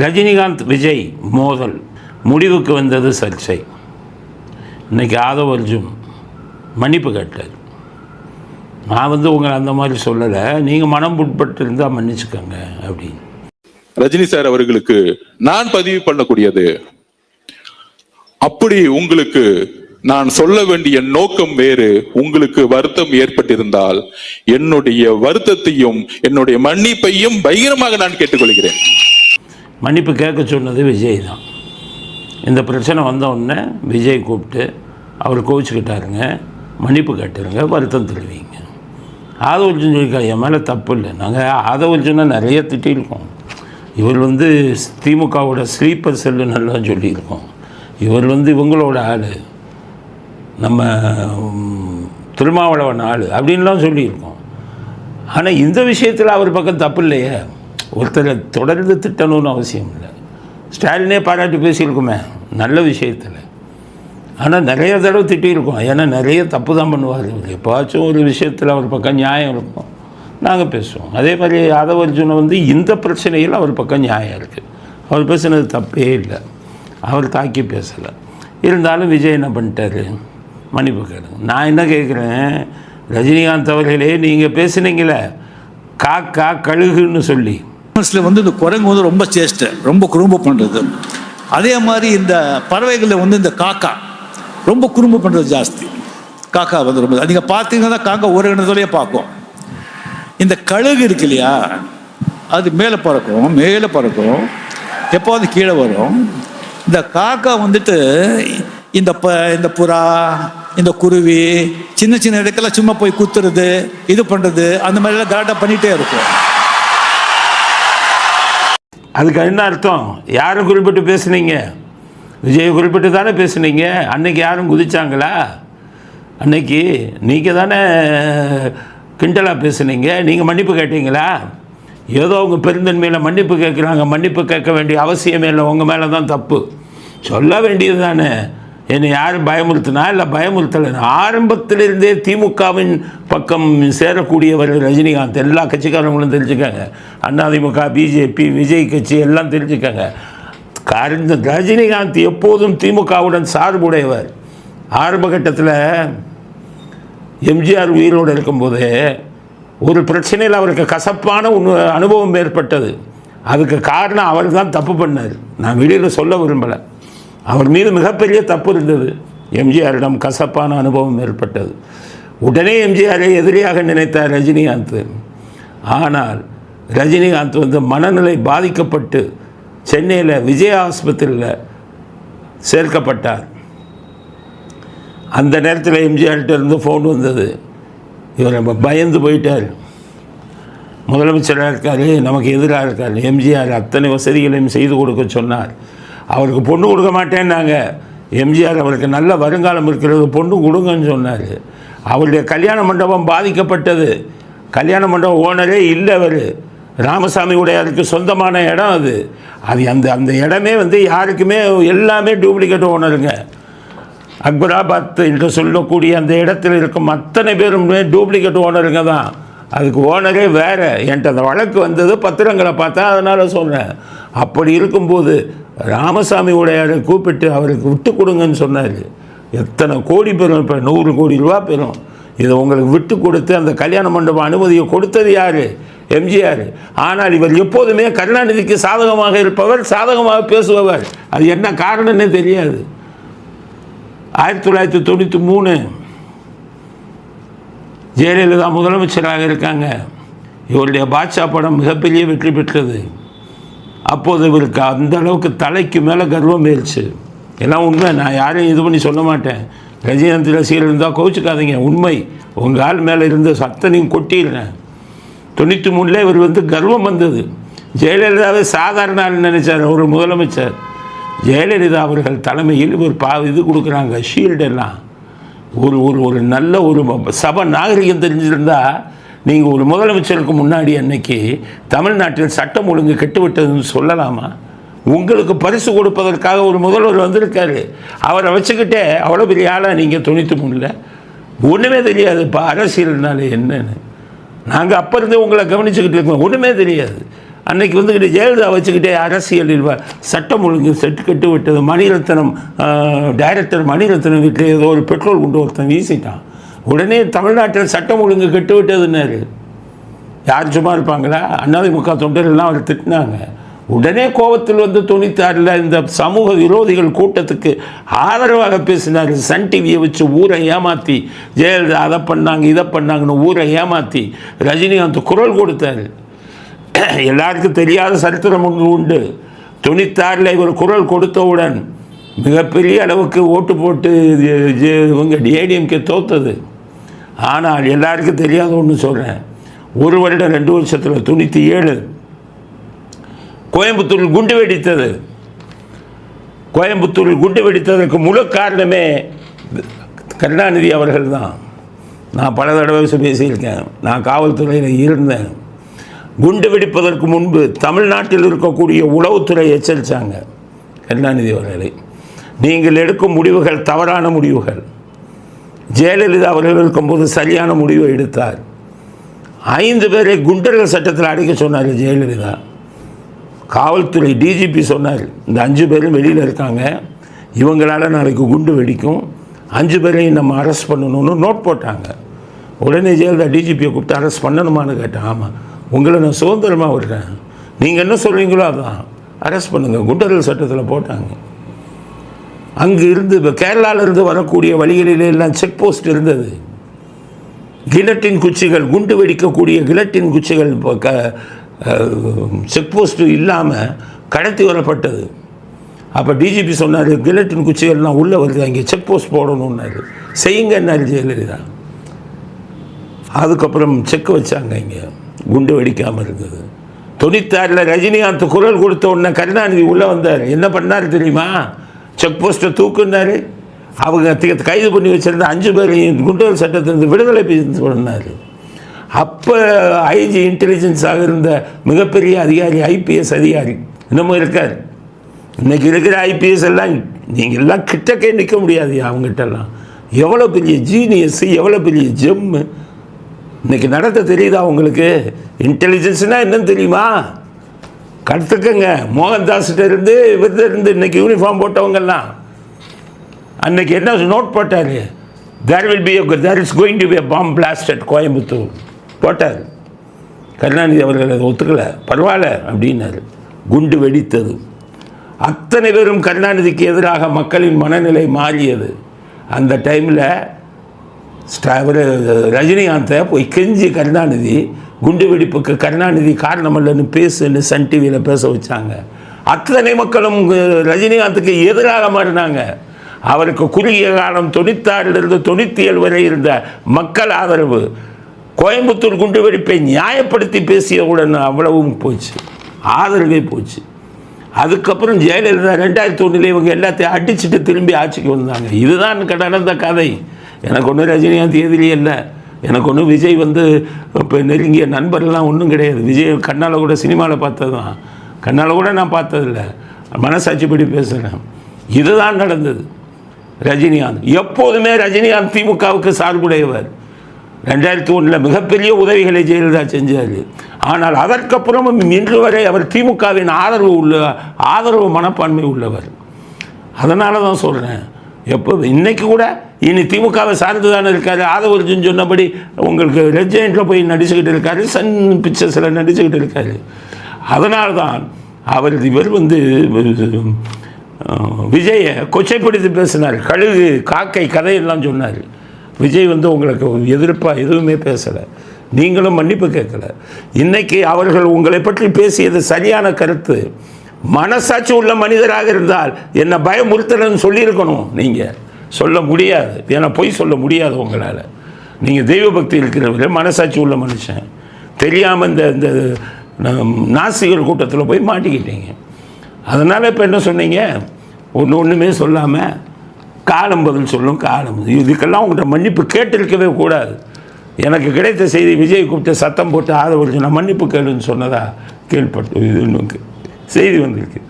ரஜினிகாந்த் விஜய் மோதல் முடிவுக்கு வந்தது சர்ச்சை. இன்றைக்கி ஆதவ் அர்ஜுன் மன்னிப்பு கேட்டார். நான் உங்களை அந்த மாதிரி சொல்லலை, நீங்கள் மனம் புட்பட்டு இருந்தால் மன்னிச்சுக்கோங்க அப்படின்னு. ரஜினி சார் அவர்களுக்கு நான் பதிவு பண்ணக்கூடியது, அப்படி உங்களுக்கு நான் சொல்ல வேண்டிய நோக்கம் வேறு, உங்களுக்கு வருத்தம் ஏற்பட்டிருந்தால் என்னுடைய வருத்தத்தையும் என்னுடைய மன்னிப்பையும் பகிரமாக நான் கேட்டுக்கொள்கிறேன். மன்னிப்பு கேட்க சொன்னது விஜய் தான். இந்த பிரச்சனை வந்த உடனே விஜய் கூப்பிட்டு அவர் கோவிச்சுக்கிட்டாருங்க, மன்னிப்பு கேட்டுருங்க, வருத்தம் தெரிவிங்க. ஆதவ் அர்ஜுன் சொல்லியிருக்காரு, என் மேலே தப்பு இல்லை. நாங்கள் ஆதவ் அர்ஜுனை நிறைய திட்டியிருக்கோம். இவர் திமுகவோட ஸ்லீப்பர் செல்லு நல்லா சொல்லியிருக்கோம். இவர் இவங்களோட ஆள், நம்ம திருமாவளவன் ஆள் அப்படின்லாம் சொல்லியிருக்கோம். ஆனால் இந்த விஷயத்தில் அவர் பக்கம் தப்பு இல்லையே. ஒருத்தரை தொடர்ந்து திட்டணும்னு அவசியம் இல்லை. ஸ்டாலினே பாராட்டி பேசியிருக்குமே நல்ல விஷயத்தில். ஆனால் நிறைய தடவை திட்டியிருக்கோம். ஏன்னா நிறைய தப்பு தான் பண்ணுவார். எப்போச்சும் ஒரு விஷயத்தில் அவர் பக்கம் நியாயம் இருக்கும், நாங்கள் பேசுவோம். அதே மாதிரி ஆதவ் அர்ஜுனை இந்த பிரச்சனையில் அவர் பக்கம் நியாயம் இருக்குது. அவர் பேசுனது தப்பே இல்லை, அவர் தாக்கி பேசலை. இருந்தாலும் விஜய் என்ன பண்ணிட்டாரு, மன்னிப்பு கேளுங்க. நான் என்ன கேட்குறேன், ரஜினிகாந்த் அவர்களே, நீங்கள் பேசுனீங்களே காக்கா கழுகுன்னு சொல்லி, இந்த குரங்கு ரொம்ப சேஷ்டை, ரொம்ப குறும்பு பண்ணுறது. அதே மாதிரி இந்த பறவைகளில் இந்த காக்கா ரொம்ப குறும்பு பண்ணுறது ஜாஸ்தி. காக்கா ரொம்ப நீங்கள் பார்த்தீங்கன்னா காக்கா ஒரு இடத்துலையே பார்க்கும். இந்த கழுகு இருக்கு இல்லையா, அது மேலே பறக்கும், எப்போது கீழே வரும். இந்த காக்கா இந்த புறா, இந்த குருவி, சின்ன சின்ன இடத்துல சும்மா போய் குத்துறது, இது பண்ணுறது, அந்த மாதிரிலாம் கரெக்டாக பண்ணிகிட்டே இருக்கும். அதுக்கு என்ன அர்த்தம்? யாரும் குறிப்பிட்டு பேசுனீங்க? விஜயை குறிப்பிட்டு தானே பேசுனீங்க. அன்னைக்கு யாரும் குதிச்சாங்களா? அன்னைக்கு நீங்கள் தானே கிண்டலாக பேசுனீங்க. நீங்கள் மன்னிப்பு கேட்டீங்களா? ஏதோ அவங்க பெருந்தன்மையில் மன்னிப்பு கேட்குறாங்க. மன்னிப்பு கேட்க வேண்டிய அவசியமே இல்லை, உங்கள் மேலே தான் தப்பு சொல்ல வேண்டியது தானே. என்னை யாரும் பயமுறுத்தினா இல்லை பயமுறுத்தலை. ஆரம்பத்திலிருந்தே திமுகவின் பக்கம் சேரக்கூடியவர் ரஜினிகாந்த். எல்லா கட்சிக்காரங்களும் தெரிஞ்சுக்காங்க. அதிமுக, பிஜேபி, விஜய் கட்சி எல்லாம் தெரிஞ்சுக்காங்க. ரஜினிகாந்த் எப்போதும் திமுகவுடன் சார்புடையவர். ஆரம்ப கட்டத்தில் எம்ஜிஆர் உயிரோடு இருக்கும்போது ஒரு பிரச்சனையில் அவருக்கு கசப்பான அனுபவம் ஏற்பட்டது. அதுக்கு காரணம் அவர் தான் தப்பு பண்ணார். நான் வெளியில் சொல்ல விரும்பலை. அவர் மீது மிகப்பெரிய தப்பு இருந்தது. எம்ஜிஆரிடம் கசப்பான அனுபவம் ஏற்பட்டது. உடனே எம்ஜிஆரை எதிரியாக நினைத்தார் ரஜினிகாந்த். ஆனால் ரஜினிகாந்த் மனநிலை பாதிக்கப்பட்டு சென்னையில் விஜய் ஆஸ்பத்திரியில் சேர்க்கப்பட்டார். அந்த நேரத்தில் எம்ஜிஆர்கிட்ட இருந்து ஃபோன் வந்தது. இவர் பயந்து போயிட்டார். முதலமைச்சராக இருக்கார், நமக்கு எதிராக இருக்கார். எம்ஜிஆர் அத்தனை வசதிகளையும் செய்து கொடுக்க சொன்னார். அவருக்கு பொண்ணு கொடுக்க மாட்டேன்னாங்க. எம்ஜிஆர் அவருக்கு நல்ல வருங்காலம் இருக்கிறது, பொண்ணு கொடுங்கன்னு சொன்னார். அவருடைய கல்யாண மண்டபம் பாதிக்கப்பட்டது. கல்யாண மண்டபம் ஓனரே இல்லை. அவர் ராமசாமி உடையாருக்கு சொந்தமான இடம் அது. அந்த இடமே யாருக்குமே எல்லாமே டூப்ளிகேட் ஓனருங்க. அக்பராபாத் என்று சொல்லக்கூடிய அந்த இடத்துல இருக்கும் அத்தனை பேருமே டூப்ளிகேட் ஓனருங்க தான். அதுக்கு ஓனரே வேறு. என்கிட்ட அந்த வழக்கு வந்தது, பத்திரங்களை பார்த்தா, அதனால் சொன்னேன். அப்படி இருக்கும்போது ராமசாமி உடையாரை கூப்பிட்டு அவருக்கு விட்டு கொடுங்கன்னு சொன்னார். எத்தனை கோடி பெறும், இப்போ 100 கோடி ரூபா பெறும். இதை உங்களுக்கு விட்டு கொடுத்து அந்த கல்யாண மண்டபம் அனுமதியை கொடுத்தது யார்? எம்ஜிஆர். ஆனால் இவர் எப்போதுமே கருணாநிதிக்கு சாதகமாக இருப்பவர், சாதகமாக பேசுபவர். அது என்ன காரணம்னே தெரியாது. 1993 ஜெயலலிதா முதலமைச்சராக இருக்காங்க. இவருடைய பாட்ஷா படம் மிகப்பெரிய வெற்றி பெற்றது. அப்போது இவருக்கு அந்த அளவுக்கு தலைக்கு மேலே கர்வம் ஆயிடுச்சு. எல்லாம் உண்மை, நான் யாரையும் இது பண்ணி சொல்ல மாட்டேன். ரஜினிகாந்த் ரசிகர் இருந்தால் கோவிச்சுக்காதீங்க, உண்மை. உங்கள் ஆள் மேலே இருந்த சத்தனையும் கொட்டிடுறேன். 93 இவர் கர்வம் வந்தது. ஜெயலலிதாவே சாதாரண ஆள் நினைச்சார் ஒரு முதலமைச்சர். ஜெயலலிதா அவர்கள் தலைமையில் ஒரு இது கொடுக்குறாங்க, ஷீல்டெல்லாம். ஒரு நல்ல ஒரு சபை நாகரிகம் தெரிஞ்சிருந்தால் நீங்கள் ஒரு முதலமைச்சருக்கு முன்னாடி அன்னைக்கு தமிழ்நாட்டில் சட்டம் ஒழுங்கு கெட்டுவிட்டதுன்னு சொல்லலாமா? உங்களுக்கு பரிசு கொடுப்பதற்காக ஒரு முதல்வர் வந்திருக்காரு. அவரை வச்சுக்கிட்டே அவ்வளோ பெரிய ஆளாக நீங்கள் 93 ஒன்றுமே தெரியாதுப்பா அரசியல்னாலே என்னன்னு. நாங்கள் அப்போ இருந்தே உங்களை கவனிச்சுக்கிட்டு இருக்கோம், ஒன்றுமே தெரியாது. அன்னைக்கு வந்துக்கிட்டு ஜெயலலிதா வச்சுக்கிட்டே அரசியலில் சட்டம் ஒழுங்கு கெட்டு விட்டது. மணிரத்னம் டைரக்டர் மணிரத்னம் வீட்டில் ஏதோ ஒரு பெட்ரோல் கொண்டு ஒருத்தன் வீசிட்டான். உடனே தமிழ்நாட்டில் சட்டம் ஒழுங்கு கெட்டு விட்டதுன்னாரு. யார் சும்மா இருப்பாங்களா? அதிமுக தொண்டர்கள்லாம் அவர் திட்டினாங்க. உடனே கோபத்தில் வந்து 96 இந்த சமூக விரோதிகள் கூட்டத்துக்கு ஆதரவாக பேசினார். சன் டிவியை வச்சு ஊரை ஏமாற்றி ஜெயலலிதா அதை பண்ணாங்க இதை பண்ணாங்கன்னு ஊரை ஏமாற்றி ரஜினிகாந்த் குரல் கொடுத்தார். எல்லாருக்கும் தெரியாத சரித்திரம் ஒன்று உண்டு. 96 இவர் குரல் கொடுத்தவுடன் மிகப்பெரிய அளவுக்கு ஓட்டு போட்டு இவங்க ஏடிஎம்கே தோத்தது. ஆனால் எல்லாருக்கும் தெரியாத ஒன்று சொல்கிறேன். 1 வருடம் 2 வருஷத்தில் 97 கோயம்புத்தூரில் குண்டு வெடித்தது. கோயம்புத்தூரில் குண்டு வெடித்ததற்கு முழு காரணமே கருணாநிதி அவர்கள் தான். நான் பல தடவை பேசியிருக்கேன். நான் காவல்துறையில் இருந்தேன். குண்டு வெடிப்பதற்கு முன்பு தமிழ்நாட்டில் இருக்கக்கூடிய உளவுத்துறை எச்சரித்தாங்க கருணாநிதி அவர்களை, நீங்கள் எடுக்கும் முடிவுகள் தவறான முடிவுகள். ஜெயலலிதா அவர்கள் இருக்கும்போது சரியான முடிவை எடுத்தார். 5 பேரை குண்டர்கள் சட்டத்தில் அடைக்க சொன்னார் ஜெயலலிதா. காவல்துறை டிஜிபி சொன்னார், இந்த 5 பேரும் வெளியில் இருக்காங்க, இவங்களால் நாளைக்கு குண்டு வெடிக்கும், 5 பேரையும் நம்ம அரெஸ்ட் பண்ணணும்னு நோட் போட்டாங்க. உடனே ஜெயலலிதா டிஜிபியை கூப்பிட்டு அரெஸ்ட் பண்ணணுமான்னு கேட்டேன். ஆமாம், உங்களை நான் சுதந்திரமாக விடுறேன், நீங்கள் என்ன சொல்கிறீங்களோ அதான், அரெஸ்ட் பண்ணுங்கள். குண்டர்கள் சட்டத்தில் போட்டாங்க. அங்கே இருந்து இப்போ கேரளாவிலிருந்து வரக்கூடிய வழிகளிலே எல்லாம் செக் போஸ்ட் இருந்தது. கிலட்டின் குச்சிகள், குண்டு வெடிக்கக்கூடிய கிலட்டின் குச்சிகள் இப்போ செக் போஸ்ட்டு இல்லாமல் கடத்தி வரப்பட்டது. அப்போ டிஜிபி சொன்னார், கிலட்டின் குச்சிகள்லாம் உள்ளே வருது, அங்கே செக் போஸ்ட் போடணுன்னாரு. செய்யுங்கன்னாரு ஜெயலலிதா. அதுக்கப்புறம் செக் வச்சாங்க, இங்கே குண்டு வெடிக்காமல் இருந்தது. 96 ரஜினிகாந்த் குரல் கொடுத்த உடனே கருணாநிதி உள்ளே வந்தார். என்ன பண்ணார் தெரியுமா? செக் போஸ்ட்டை தூக்குனார். அவங்க கைது பண்ணி வச்சுருந்த 5 பேரையும் குண்டர் சட்டத்திலிருந்து விடுதலை பண்ணார். அப்போ ஐஜி இன்டெலிஜென்ஸாக இருந்த மிகப்பெரிய அதிகாரி, ஐபிஎஸ் அதிகாரி இன்னமும் இருக்கார். இன்றைக்கி இருக்கிற ஐபிஎஸ் எல்லாம் நீங்கள் எல்லாம் கிட்டக்கே நிற்க முடியாது. அவங்ககிட்டலாம் எவ்வளோ பெரிய ஜீனியஸ், எவ்வளோ பெரிய ஜெம்மு இன்றைக்கி நடத்த தெரியுதா உங்களுக்கு? இன்டெலிஜென்ஸ்னால் என்னன்னு தெரியுமா? கற்றுக்கங்க. மோகன்தாஸ்கிட்ட இருந்து இருந்து இன்றைக்கி யூனிஃபார்ம் போட்டவங்கெல்லாம் அன்றைக்கி என்ன நோட் போட்டார்? there is going to be a bomb blast at Coimbatore போட்டார். கருணாநிதி அவர்கள் அதை ஒத்துக்கலை. பரவாயில்ல அப்படின்னாரு. குண்டு வெடித்தது. அத்தனை பேரும் கருணாநிதிக்கு எதிராக மக்களின் மனநிலை மாறியது. அந்த டைமில் ரஜினிகாந்தை போய் கெஞ்சி கருணாநிதி குண்டு வெடிப்புக்கு கருணாநிதி காரணம் இல்லைன்னு பேசுன்னு சன் டிவியில் பேச வச்சாங்க. அத்தனை மக்களும் ரஜினிகாந்துக்கு எதிராக மாறினாங்க. அவருக்கு குறுகிய காலம் 96 97 வரை இருந்த மக்கள் ஆதரவு கோயம்புத்தூர் குண்டு வெடிப்பை நியாயப்படுத்தி பேசியவுடன் அவ்வளவும் போச்சு, ஆதரவே போச்சு. அதுக்கப்புறம் ஜெயலலிதா 2001 இவங்க எல்லாத்தையும் அடிச்சுட்டு திரும்பி ஆட்சிக்கு வந்தாங்க. இதுதான் நடந்த கதை. எனக்கு ஒன்றும் ரஜினிகாந்த் எதிரி இல்லை, எனக்கு ஒன்றும் விஜய் இப்போ நெருங்கிய நண்பர்லாம் ஒன்றும் கிடையாது. விஜய் கண்ணால் கூட சினிமாவில் பார்த்தது தான், கண்ணால் கூட நான் பார்த்ததில்லை, மனசாட்சிப்படி பேசுகிறேன். இதுதான் நடந்தது. ரஜினிகாந்த் எப்போதுமே ரஜினிகாந்த் திமுகவுக்கு சார்புடையவர். 2001 மிகப்பெரிய உதவிகளை ஜெயலலிதா செஞ்சார். ஆனால் அதற்கப்புறமும் இன்று வரை அவர் திமுகவின் ஆதரவு மனப்பான்மை உள்ளவர். அதனால தான் சொல்கிறேன், எப்போ இன்னைக்கு கூட இனி திமுகவை சார்ந்து தானே இருக்கார். ஆதவர்ஜுன் சொன்னபடி உங்களுக்கு ரெட் ஜெயண்டில் போய் நடிச்சுக்கிட்டு இருக்காரு, சன் பிக்சர்ஸில் நடிச்சுக்கிட்டு இருக்காரு. அதனால்தான் இவர் விஜயை கொச்சைப்படுத்தி பேசினார். கழுகு காக்கை கதையெல்லாம் சொன்னார். விஜய் உங்களுக்கு எதிர்ப்பாக எதுவுமே பேசலை, நீங்களும் மன்னிப்பு கேட்கலை. இன்றைக்கி அவர்கள் உங்களை பற்றி பேசியது சரியான கருத்து. மனசாட்சி உள்ள மனிதராக இருந்தால் என்ன பயமுறுத்தலன்னு சொல்லியிருக்கணும். நீங்கள் சொல்ல முடியாது, ஏன்னா பொய் சொல்ல முடியாது உங்களால். நீங்கள் தெய்வ பக்தி இருக்கிறவர்கள், மனசாட்சி உள்ள மனுஷன். தெரியாமல் இந்த நாசிகர் கூட்டத்தில் போய் மாட்டிக்கிட்டீங்க. அதனால் இப்போ என்ன சொன்னீங்க? ஒன்றுமே சொல்லாமல் காலம் பதில் சொல்லும். காலம் இதுக்கெல்லாம் உங்கள்கிட்ட மன்னிப்பு கேட்டிருக்கவே கூடாது. எனக்கு கிடைத்த செய்தி, விஜய் கூப்பிட்டு சத்தம் போட்டு ஆதரவு நான் மன்னிப்பு கேளுன்னு சொன்னதா கேள்விப்பட்டு இது செய்தி வந்திருக்கு.